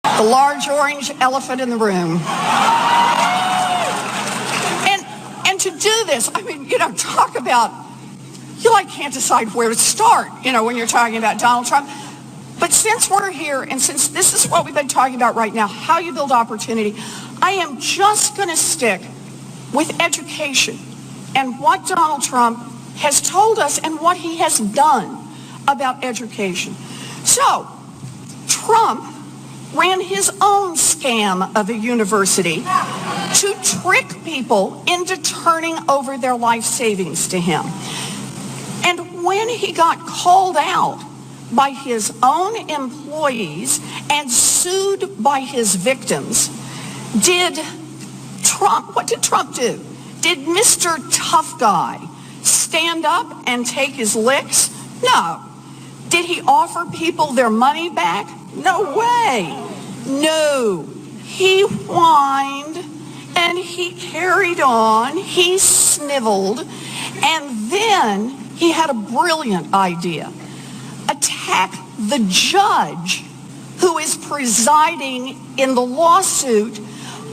The large orange elephant in the room. And to do this, I mean, talk about, you can't decide where to start, when you're talking about Donald Trump. But since we're here, and since this is what we've been talking about right now, how you build opportunity, I am just going to stick with education and what Donald Trump has told us and what he has done about education. So, Trump ran his own scam of a university to trick people into turning over their life savings to him. And when he got called out by his own employees and sued by his victims, what did Trump do? Did Mr. Tough Guy stand up and take his licks? No. Did he offer people their money back? No way. No. He whined and he carried on. He sniveled. And then he had a brilliant idea. Attack the judge who is presiding in the lawsuit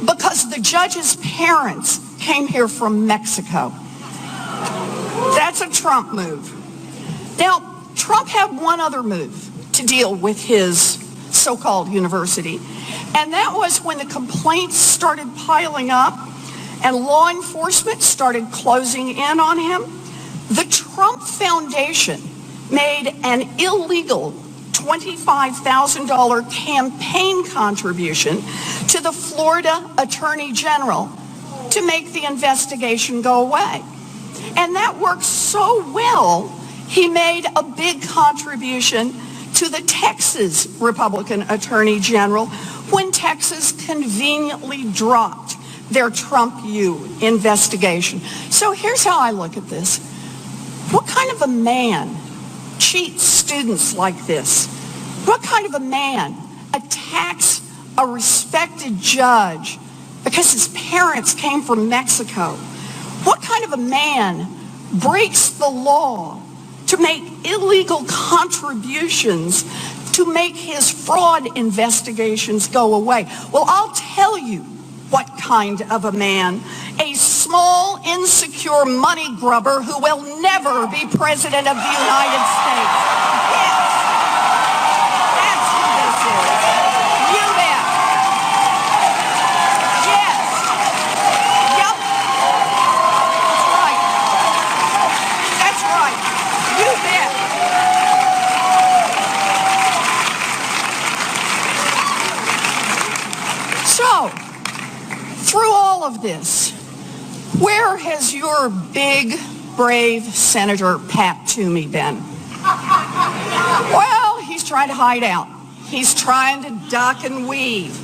because the judge's parents came here from Mexico. That's a Trump move. Now, Trump had one other move to deal with his so-called university, and that was when the complaints started piling up and law enforcement started closing in on him. The Trump Foundation made an illegal $25,000 campaign contribution to the Florida Attorney General to make the investigation go away. And that worked so well, he made a big contribution to the Texas Republican Attorney General when Texas conveniently dropped their Trump U investigation. So here's how I look at this. What kind of a man cheats students like this? What kind of a man attacks a respected judge because his parents came from Mexico? What kind of a man breaks the law to make illegal contributions to make his fraud investigations go away? Well, I'll tell you what kind of a man. A small, insecure money grubber who will never be president of the United States. Yes. That's who this is. You bet. Yes. Yep. That's right. You bet. So, through all of this, where has your big, brave Senator Pat Toomey been? Well, he's trying to hide out. He's trying to duck and weave.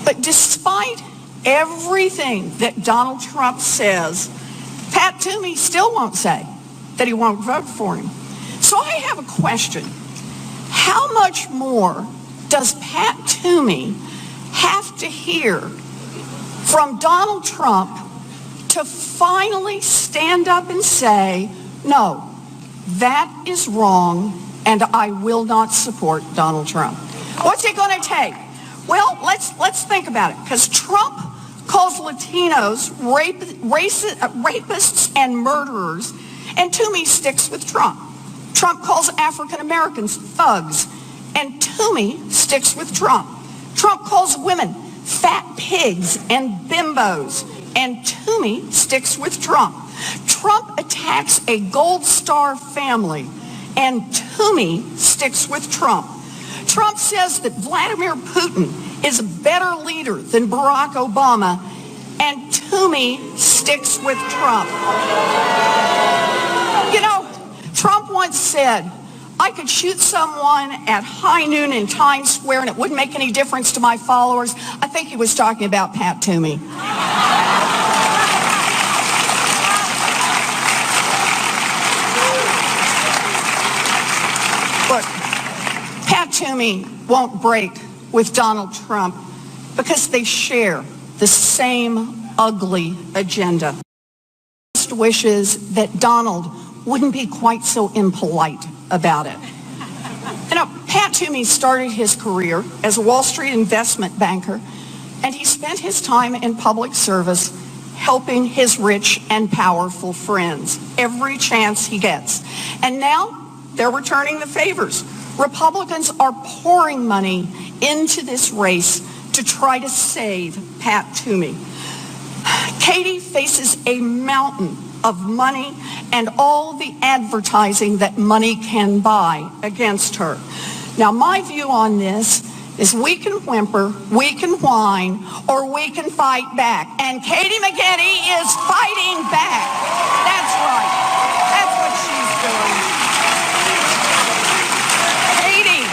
But despite everything that Donald Trump says, Pat Toomey still won't say that he won't vote for him. So I have a question. How much more does Pat Toomey have to hear from Donald Trump to finally stand up and say, no, that is wrong, and I will not support Donald Trump? What's it going to take? Well, let's think about it, because Trump calls Latinos rapists and murderers, and Toomey sticks with Trump. Trump calls African Americans thugs, and Toomey sticks with Trump. Trump calls women fat pigs and bimbos, and Toomey sticks with Trump. Trump attacks a Gold Star family, and Toomey sticks with Trump. Trump says that Vladimir Putin is a better leader than Barack Obama, and Toomey sticks with Trump. Trump once said, I could shoot someone at high noon in Times Square and it wouldn't make any difference to my followers. I think he was talking about Pat Toomey. Look, Pat Toomey won't break with Donald Trump because they share the same ugly agenda. Just wishes that Donald wouldn't be quite so impolite about it. Pat Toomey started his career as a Wall Street investment banker, and he spent his time in public service helping his rich and powerful friends every chance he gets. And now they're returning the favors. Republicans are pouring money into this race to try to save Pat Toomey. Katie faces a mountain of money and all the advertising that money can buy against her. Now, my view on this is we can whimper, we can whine, or we can fight back. And Katie McGinney is fighting back. That's right. That's what she's doing. Katie.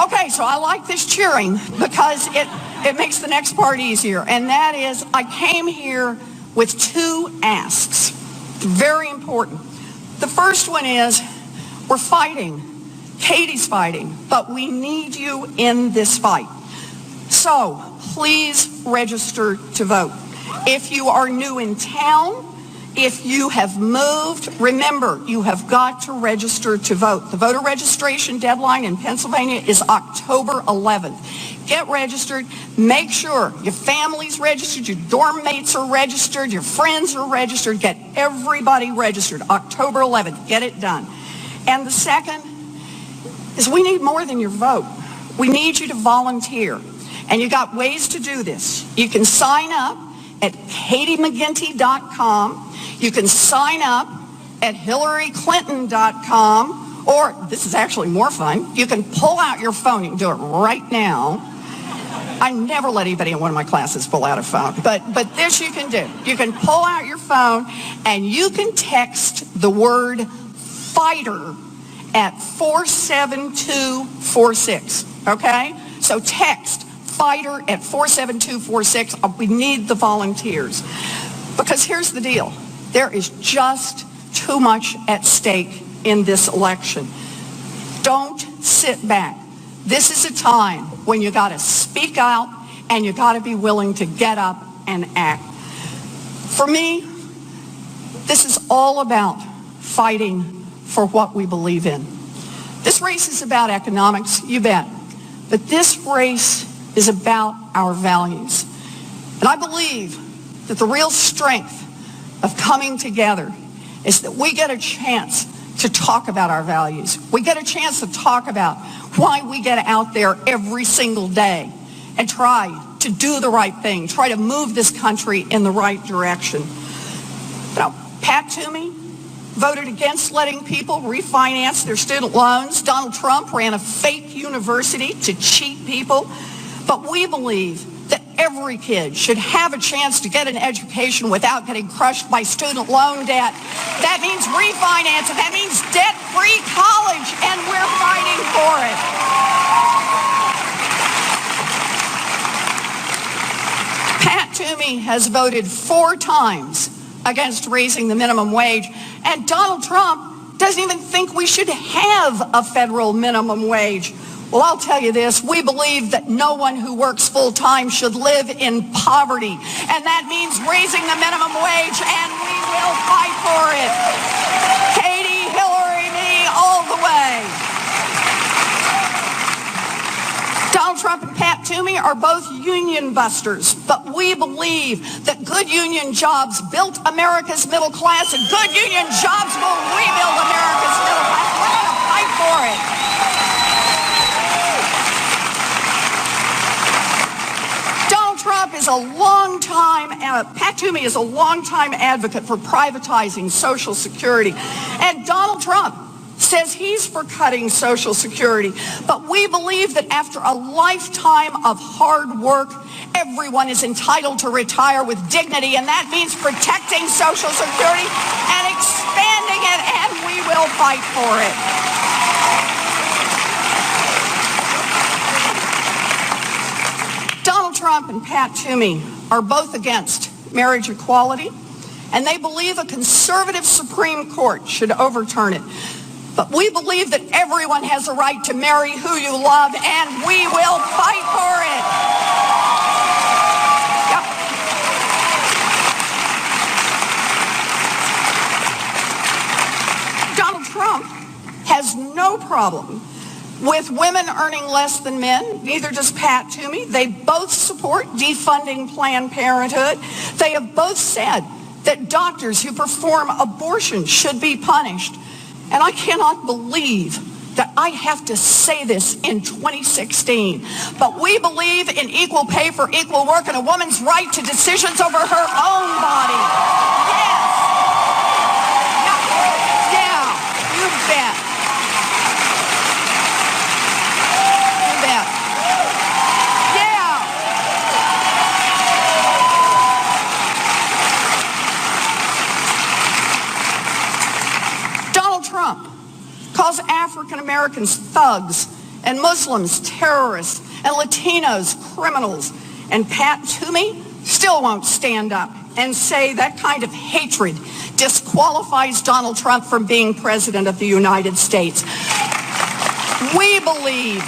Okay, so I like this cheering because it makes the next part easier, and that is I came here with two asks. Very important. The first one is we're fighting. Katie's fighting, but we need you in this fight. So please register to vote. If you are new in town, if you have moved, remember, you have got to register to vote. The voter registration deadline in Pennsylvania is October 11th. Get registered. Make sure your family's registered, your dorm mates are registered, your friends are registered. Get everybody registered. October 11th. Get it done. And the second is we need more than your vote. We need you to volunteer. And you got ways to do this. You can sign up at katiemcginty.com. You can sign up at hillaryclinton.com, or this is actually more fun, you can pull out your phone. You can do it right now. I never let anybody in one of my classes pull out a phone, but this you can do. You can pull out your phone and you can text the word fighter at 47246, okay? So text fighter at 47246. We need the volunteers. Because here's the deal. There is just too much at stake in this election. Don't sit back. This is a time when you got to speak out and you got to be willing to get up and act. For me, this is all about fighting for what we believe in. This race is about economics, you bet. But this race is about our values. And I believe that the real strength of coming together is that we get a chance to talk about our values. We get a chance to talk about why we get out there every single day and try to do the right thing, try to move this country in the right direction. Now, Pat Toomey voted against letting people refinance their student loans. Donald Trump ran a fake university to cheat people. But we believe that every kid should have a chance to get an education without getting crushed by student loan debt. That means refinancing. That means debt-free college, and we're fighting for it. Pat Toomey has voted 4 times against raising the minimum wage, and Donald Trump doesn't even think we should have a federal minimum wage. Well, I'll tell you this, we believe that no one who works full-time should live in poverty, and that means raising the minimum wage, and we will fight for it. Katie, Hillary, me, all the way. Donald Trump and Pat Toomey are both union busters, but we believe that good union jobs built America's middle class, and good union jobs will rebuild America's middle class. We're going to fight for it. Trump is a Pat Toomey is a long-time advocate for privatizing Social Security. And Donald Trump says he's for cutting Social Security. But we believe that after a lifetime of hard work, everyone is entitled to retire with dignity, and that means protecting Social Security and expanding it, and we will fight for it. Donald Trump and Pat Toomey are both against marriage equality, and they believe a conservative Supreme Court should overturn it. But we believe that everyone has a right to marry who you love, and we will fight for it. has no problem with women earning less than men. Neither does Pat Toomey. They both support defunding Planned Parenthood. They have both said that doctors who perform abortion should be punished. And I cannot believe that I have to say this in 2016, but we believe in equal pay for equal work and a woman's right to decisions over her own body. Yes. Yeah, you bet. You bet. Yeah. Donald Trump calls African Americans thugs and Muslims terrorists and Latinos criminals. And Pat Toomey still won't stand up and say that kind of hatred disqualifies Donald Trump from being president of the United States. We believe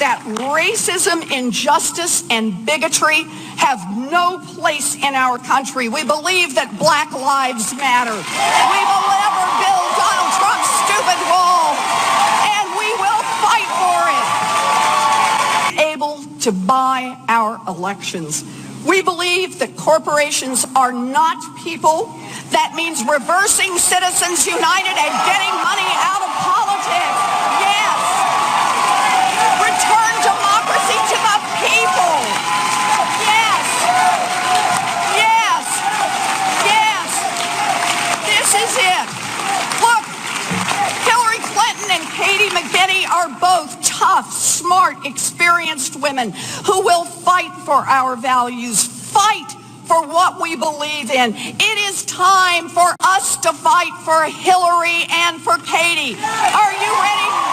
that racism, injustice, and bigotry have no place in our country. We believe that Black Lives Matter. We will never build Donald Trump's stupid wall, and we will fight for it. Able to buy our elections. We believe that corporations are not people. That means reversing Citizens United and getting money out of politics. Yes. Return democracy to the people. Yes. Yes. Yes. This is it. Look, Hillary Clinton and Katie McKinney are both tough, smart, experienced women who will fight for our values, fight for what we believe in. It is time for us to fight for Hillary and for Katie. Are you ready?